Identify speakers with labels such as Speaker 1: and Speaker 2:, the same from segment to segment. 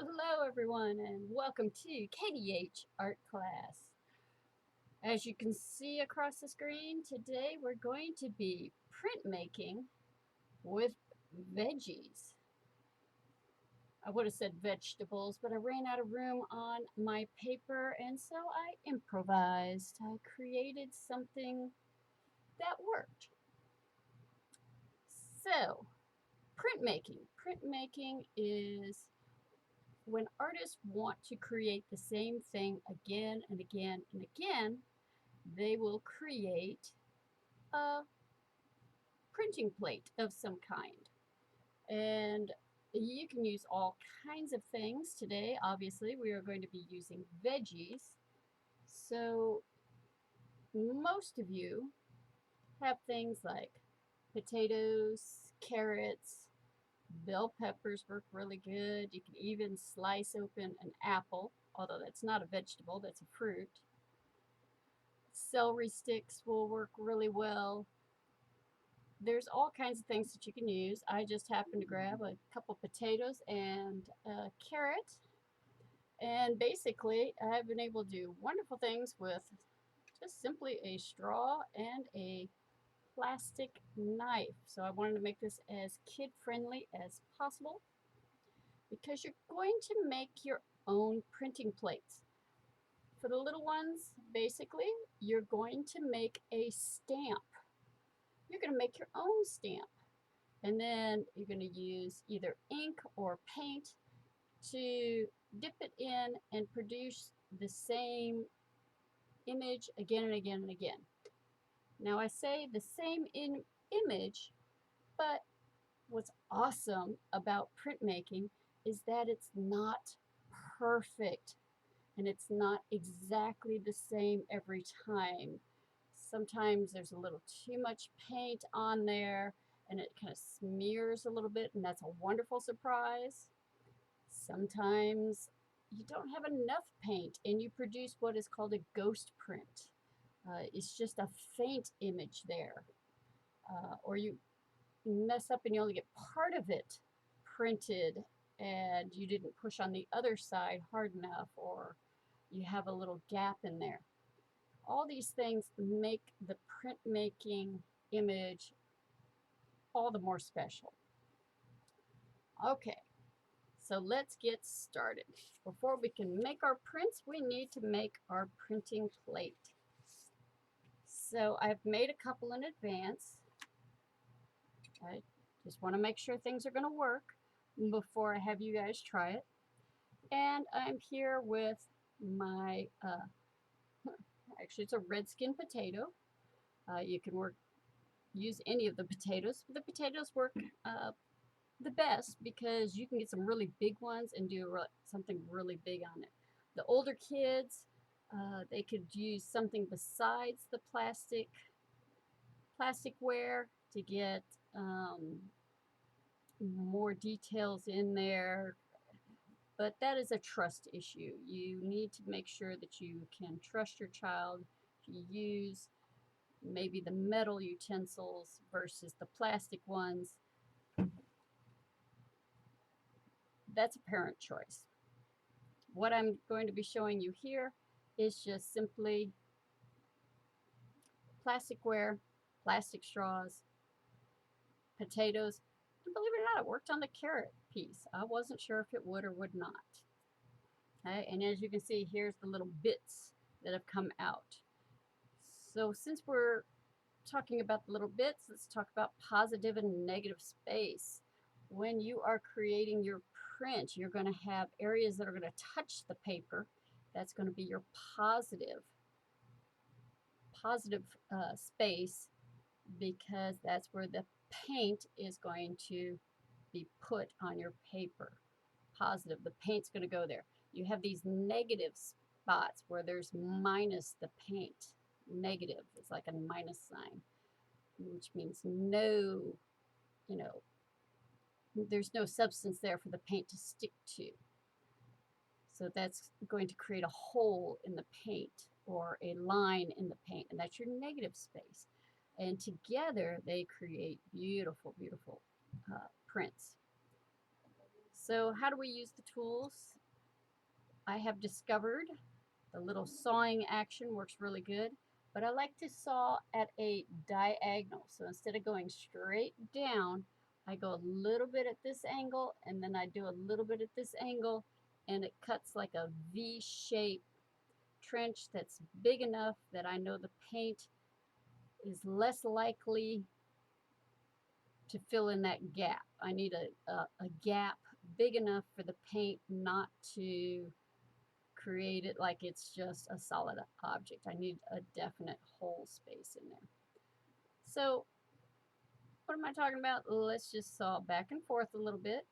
Speaker 1: Hello everyone and welcome to KDH Art Class. As you can see across the screen, today we're going to be printmaking with veggies. I would have said vegetables, but I ran out of room on my paper and so I improvised. I created something that worked. So, printmaking. Printmaking is when artists want to create the same thing again and again and again, they will create a printing plate of some kind. And you can use all kinds of things today. Obviously, we are going to be using veggies. So most of you have things like potatoes, carrots, bell peppers work really good. You can even slice open an apple, although that's not a vegetable, that's a fruit. Celery sticks will work really well. There's all kinds of things that you can use. I just happened to grab a couple potatoes and a carrot. And basically, I've been able to do wonderful things with just simply a straw and a plastic knife. So I wanted to make this as kid-friendly as possible because you're going to make your own printing plates. For the little ones, basically, you're going to make a stamp. You're going to make your own stamp. And then you're going to use either ink or paint to dip it in and produce the same image again and again and again. Now I say the same image, but what's awesome about printmaking is that it's not perfect and it's not exactly the same every time. Sometimes there's a little too much paint on there and it kind of smears a little bit, and that's a wonderful surprise. Sometimes you don't have enough paint and you produce what is called a ghost print. It's just a faint image there. Or you mess up and you only get part of it printed and you didn't push on the other side hard enough, or you have a little gap in there. All these things make the printmaking image all the more special. Okay, so let's get started. Before we can make our prints, we need to make our printing plate. So I've made a couple in advance. I just want to make sure things are going to work before I have you guys try it. And I'm here with my, actually it's a red skin potato. You can use any of the potatoes. The potatoes work the best because you can get some really big ones and do something really big on it. The older kids, they could use something besides the plasticware to get more details in there. But that is a trust issue. You need to make sure that you can trust your child to use maybe the metal utensils versus the plastic ones. That's a parent choice. What I'm going to be showing you here is just simply plasticware, plastic straws, potatoes, and believe it or not, it worked on the carrot piece. I wasn't sure if it would or would not. Okay, and as you can see, here's the little bits that have come out. So since we're talking about the little bits, let's talk about positive and negative space. When you are creating your print, you're going to have areas that are going to touch the paper. That's going to be your positive space, because that's where the paint is going to be put on your paper. Positive, the paint's going to go there. You have these negative spots where there's minus the paint. Negative, it's like a minus sign, which means no, there's no substance there for the paint to stick to. So that's going to create a hole in the paint or a line in the paint, and that's your negative space. And together they create beautiful, beautiful prints. So how do we use the tools? I have discovered the little sawing action works really good, but I like to saw at a diagonal. So instead of going straight down, I go a little bit at this angle and then I do a little bit at this angle, and it cuts like a V-shaped trench that's big enough that I know the paint is less likely to fill in that gap. I need a gap big enough for the paint not to create it like it's just a solid object. I need a definite hole space in there. So what am I talking about? Let's just saw back and forth a little bit.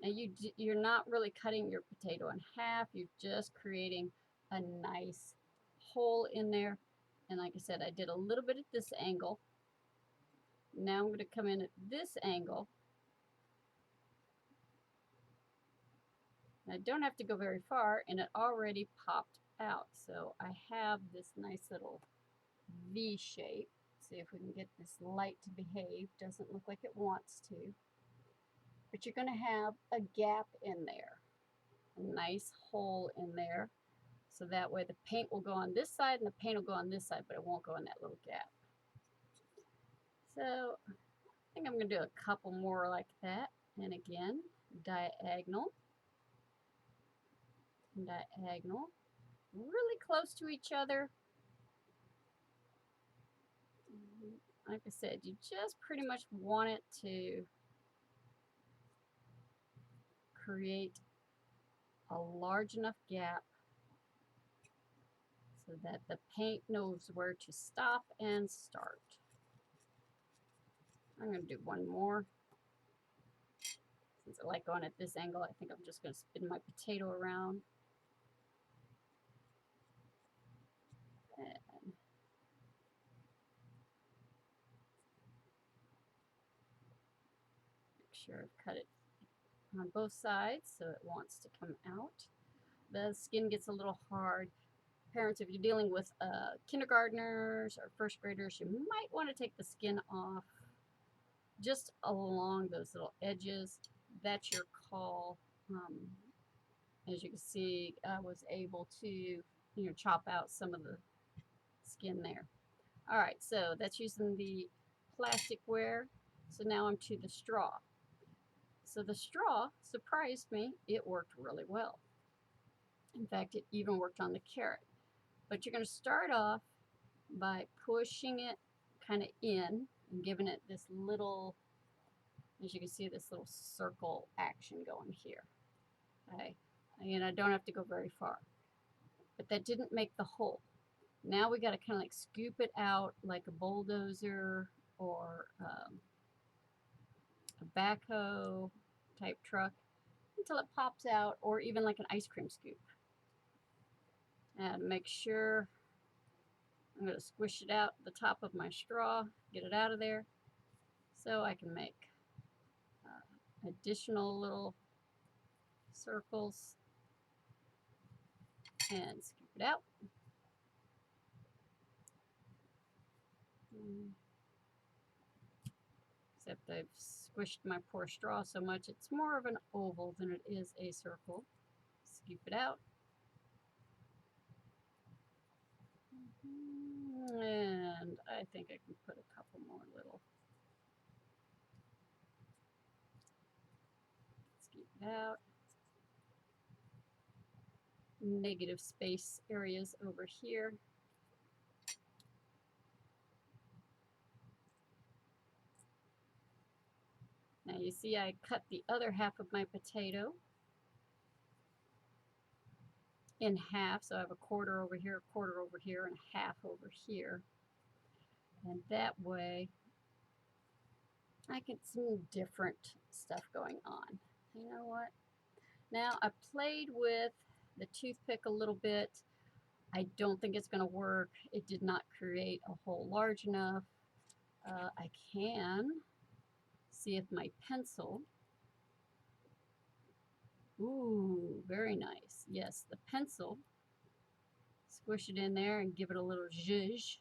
Speaker 1: Now you're not really cutting your potato in half. You're just creating a nice hole in there. And like I said, I did a little bit at this angle. Now I'm going to come in at this angle. I don't have to go very far, and it already popped out. So I have this nice little V shape. See if we can get this light to behave. Doesn't look like it wants to. But you're going to have a gap in there, a nice hole in there. So that way the paint will go on this side and the paint will go on this side, but it won't go in that little gap. So I think I'm going to do a couple more like that. And again, diagonal, diagonal, really close to each other. Like I said, you just pretty much want it to create a large enough gap so that the paint knows where to stop and start. I'm going to do one more. Since I like going at this angle, I think I'm just going to spin my potato around. And make sure I've cut it on both sides so it wants to come out. The skin gets a little hard. Parents, if you're dealing with kindergartners or first graders, you might want to take the skin off just along those little edges. That's your call. As you can see, I was able to, chop out some of the skin there. All right, so that's using the plasticware. So now I'm to the straw. So the straw surprised me. It worked really well. In fact, it even worked on the carrot. But you're going to start off by pushing it kind of in and giving it this little, as you can see, this little circle action going here. Okay, and I don't have to go very far. But that didn't make the hole. Now we got to kind of like scoop it out like a bulldozer or a backhoe type truck until it pops out, or even like an ice cream scoop. And make sure I'm going to squish it out the top of my straw, get it out of there, so I can make additional little circles and scoop it out. Except I've squished my poor straw so much it's more of an oval than it is a circle. Scoop it out. And I think I can put a couple more little. Scoop it out. Negative space areas over here. Now you see I cut the other half of my potato in half, so I have a quarter over here, a quarter over here, and a half over here. And that way I get some different stuff going on. You know what? Now I played with the toothpick a little bit. I don't think it's going to work. It did not create a hole large enough. I can see if my pencil, ooh, very nice. Yes, the pencil, squish it in there and give it a little zhuzh.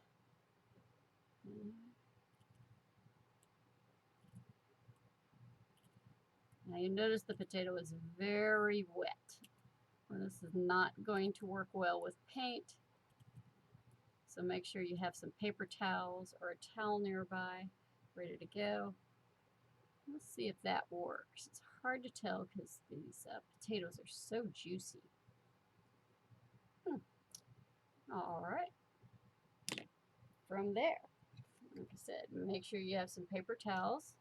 Speaker 1: Now you notice the potato is very wet. This is not going to work well with paint. So make sure you have some paper towels or a towel nearby, ready to go. Let's see if that works. It's hard to tell because these potatoes are so juicy. All right. From there, like I said, make sure you have some paper towels,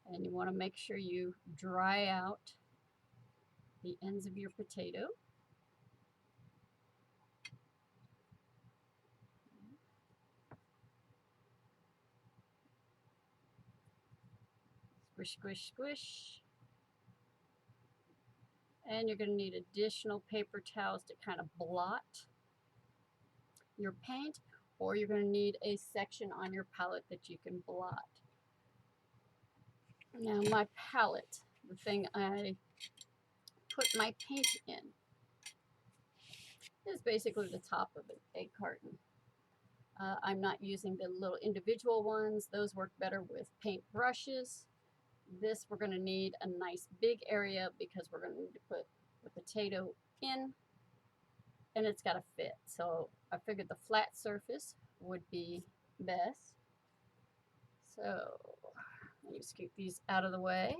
Speaker 1: and you want to make sure you dry out the ends of your potato. Squish, squish, squish. And you're going to need additional paper towels to kind of blot your paint, or you're going to need a section on your palette that you can blot. Now my palette, the thing I put my paint in, is basically the top of an egg carton. I'm not using the little individual ones. Those work better with paint brushes. This we're going to need a nice big area because we're going to need to put the potato in, and it's got to fit. So I figured the flat surface would be best. So let me scoop these out of the way.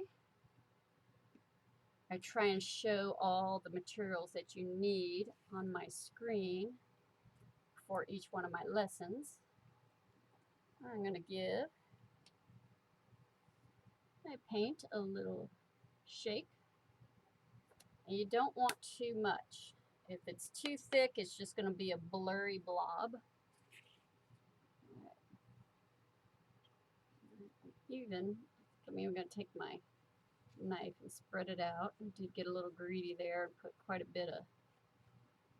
Speaker 1: I try and show all the materials that you need on my screen for each one of my lessons. I'm going to give my paint a little shake. And you don't want too much. If it's too thick, it's just going to be a blurry blob. Even, I'm going to take my knife and spread it out. I did get a little greedy there and put quite a bit of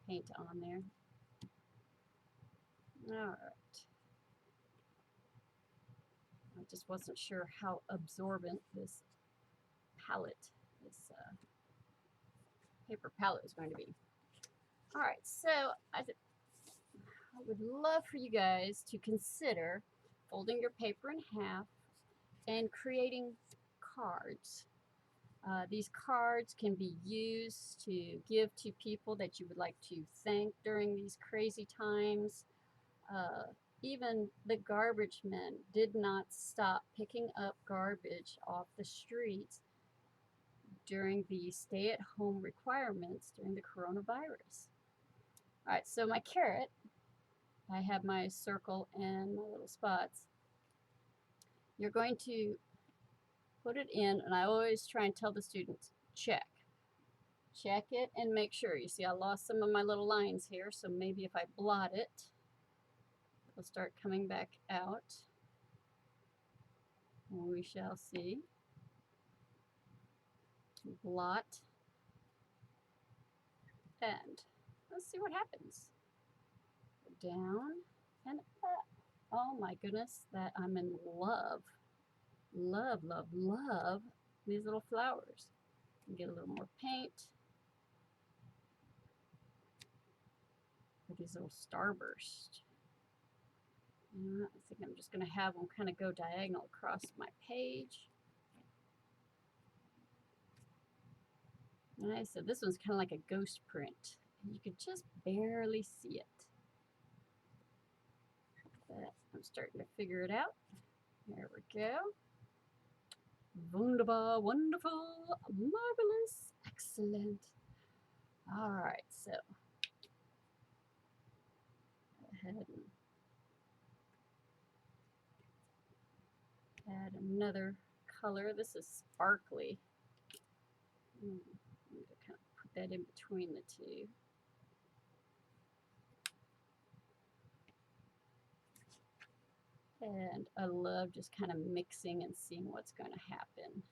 Speaker 1: paint on there. Alright. I just wasn't sure how absorbent this palette, this paper palette is going to be. Alright, so I would love for you guys to consider folding your paper in half and creating cards. These cards can be used to give to people that you would like to thank during these crazy times. Even the garbage men did not stop picking up garbage off the streets during the stay-at-home requirements during the coronavirus. All right, so my carrot, I have my circle and my little spots. You're going to put it in, and I always try and tell the students, check. Check it and make sure. You see I lost some of my little lines here, so maybe if I blot it, it'll start coming back out. We shall see. Blot. And let's see what happens. Down and up. Oh my goodness, that I'm in love. Love, love, love these little flowers. Get a little more paint. For these little starburst. I think I'm just going to have them kind of go diagonal across my page. Nice. So this one's kind of like a ghost print. You can just barely see it. But I'm starting to figure it out. There we go. Wunderbar, wonderful, marvelous, excellent. All right, so go ahead and add another color. This is sparkly. I'm going to kind of put that in between the two. And I love just kind of mixing and seeing what's going to happen.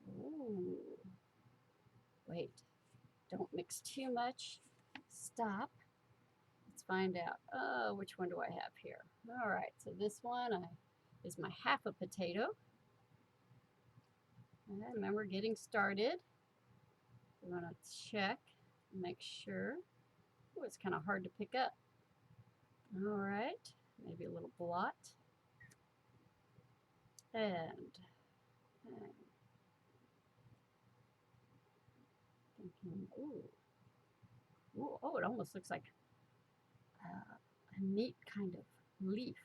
Speaker 1: Ooh. Wait, don't mix too much. Stop. Let's find out. Oh, which one do I have here? All right, so this one is my half a potato. And remember, getting started. We want to check, make sure. Oh, it's kind of hard to pick up. All right, maybe a little blot. and thinking, ooh, oh, it almost looks like a neat kind of leaf.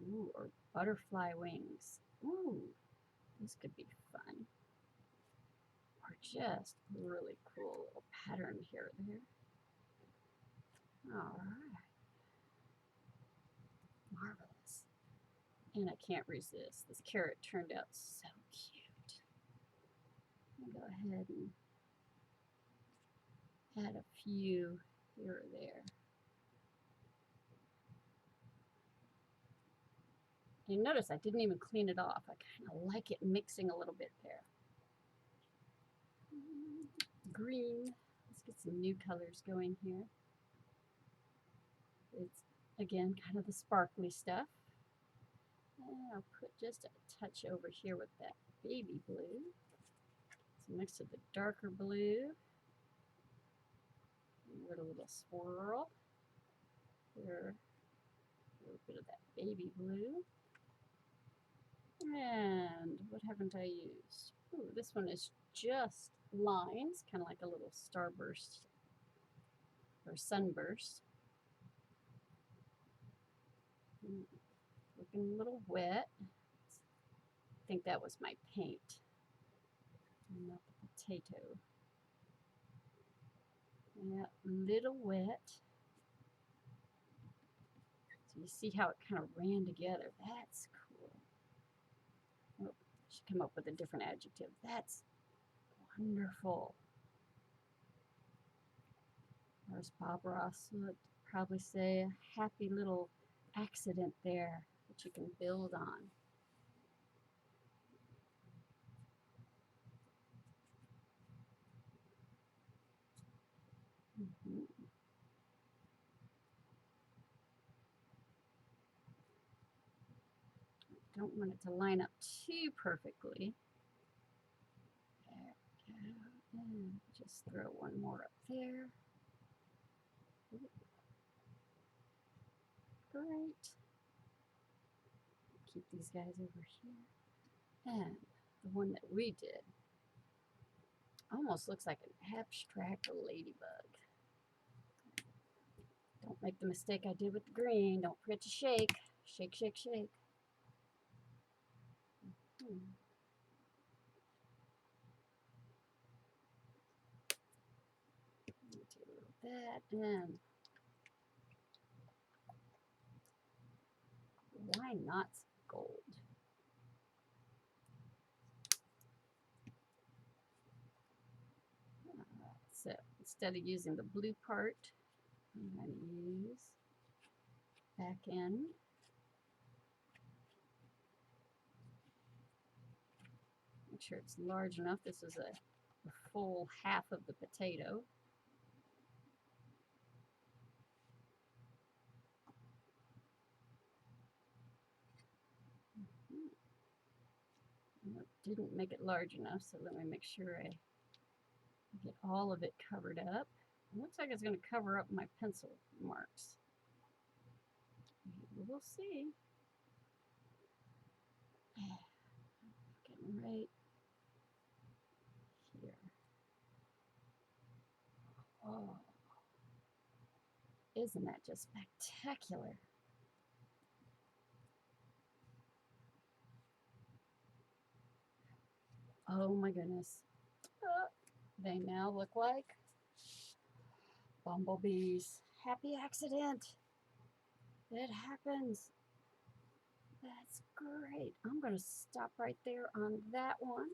Speaker 1: Ooh, or butterfly wings. Ooh, this could be fun. Or just really cool little pattern here or there. All right. Marvelous. And I can't resist. This carrot turned out so cute. I'll go ahead and add a few here or there. You notice I didn't even clean it off. I kind of like it mixing a little bit there. Green. Let's get some new colors going here. It's, again, kind of the sparkly stuff. And I'll put just a touch over here with that baby blue. So next to the darker blue, with a little swirl. Here, a little bit of that baby blue. And what haven't I used? Ooh, this one is just lines, kind of like a little starburst or sunburst. Looking a little wet. I think that was my paint, not the potato. Yeah, little wet. So you see how it kind of ran together. That's cool. Oh, I should come up with a different adjective. That's wonderful. Or as Bob Ross would probably say, a happy little accident there that you can build on. Don't want it to line up too perfectly. There we go. And just throw one more up there. Great. Keep these guys over here. And the one that we did almost looks like an abstract ladybug. Don't make the mistake I did with the green. Don't forget to shake. Shake, shake, shake. Do that, and why not gold? So instead of using the blue part, I'm going to use back end. Make sure it's large enough. This is a full half of the potato. Didn't make it large enough, so let me make sure I get all of it covered up. It looks like it's going to cover up my pencil marks. We'll see. Getting right here. Oh, isn't that just spectacular? Oh my goodness. They now look like bumblebees. Happy accident. It happens. That's great. I'm going to stop right there on that one.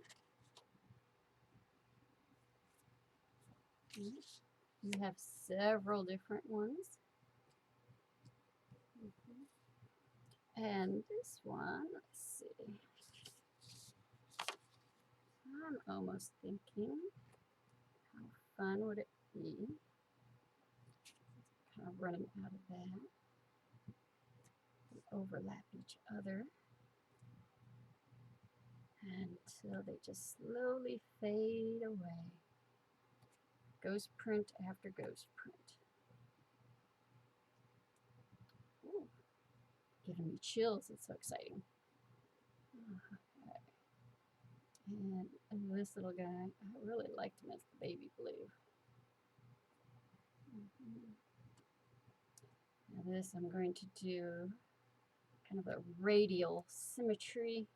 Speaker 1: You have several different ones. And this one, let's see. I'm almost thinking, how fun would it be? Kind of running out of that. They overlap each other until they just slowly fade away. Ghost print after ghost print. Ooh, giving me chills. It's so exciting. And this little guy, I really liked him as the baby blue. Now this I'm going to do kind of a radial symmetry.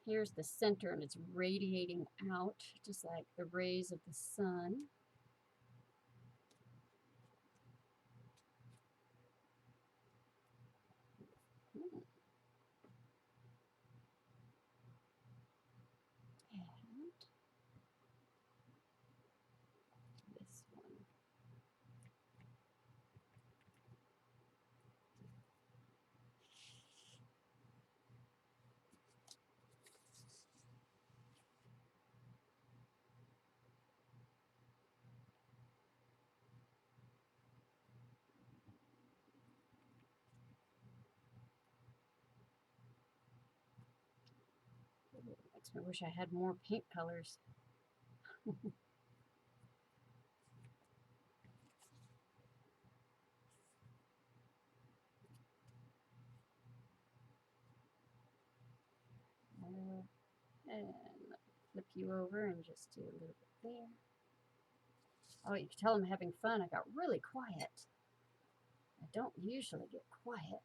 Speaker 1: Here's the center and it's radiating out just like the rays of the sun. Makes me wish I had more paint colors. And flip you over and just do a little bit there. Oh, you can tell I'm having fun. I got really quiet. I don't usually get quiet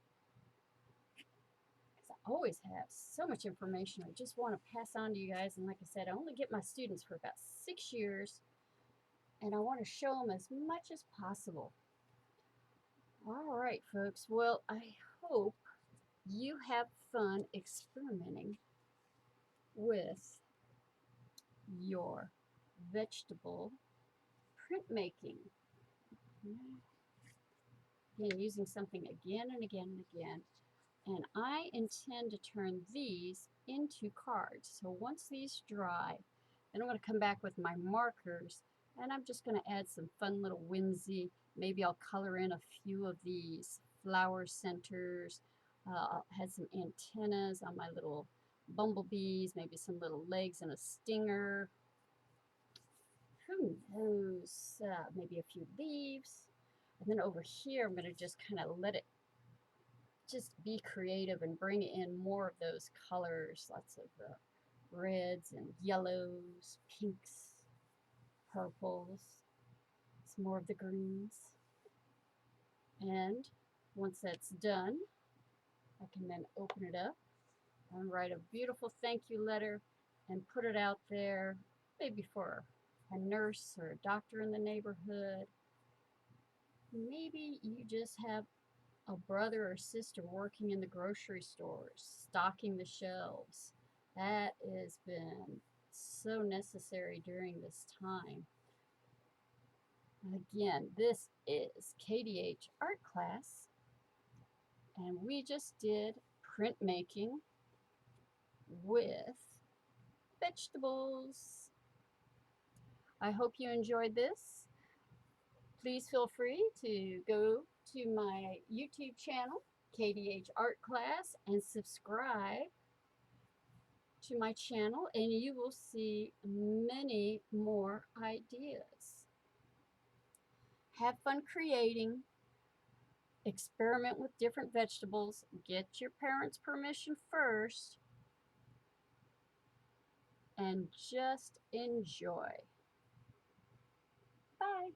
Speaker 1: because I always have so much information I just want to pass on to you guys. And like I said, I only get my students for about 6 years, and I want to show them as much as possible. All right, folks. Well, I hope you have fun experimenting with your vegetable printmaking. Again, using something again and again and again. And I intend to turn these into cards. So once these dry, then I'm going to come back with my markers and I'm just going to add some fun little whimsy. Maybe I'll color in a few of these flower centers. I'll add some antennas on my little bumblebees, maybe some little legs and a stinger. Who knows? Maybe a few leaves. And then over here, I'm going to just kind of let it just be creative and bring in more of those colors. Lots of reds and yellows, pinks, purples, some more of the greens. And once that's done, I can then open it up and write a beautiful thank you letter and put it out there, maybe for a nurse or a doctor in the neighborhood. Maybe you just have a brother or sister working in the grocery stores, stocking the shelves. That has been so necessary during this time. Again, this is KDH art class, and we just did printmaking with vegetables. I hope you enjoyed this. Please feel free to go to my YouTube channel, KDH Art Class, and subscribe to my channel, and you will see many more ideas. Have fun creating, experiment with different vegetables, get your parents' permission first, and just enjoy. Bye.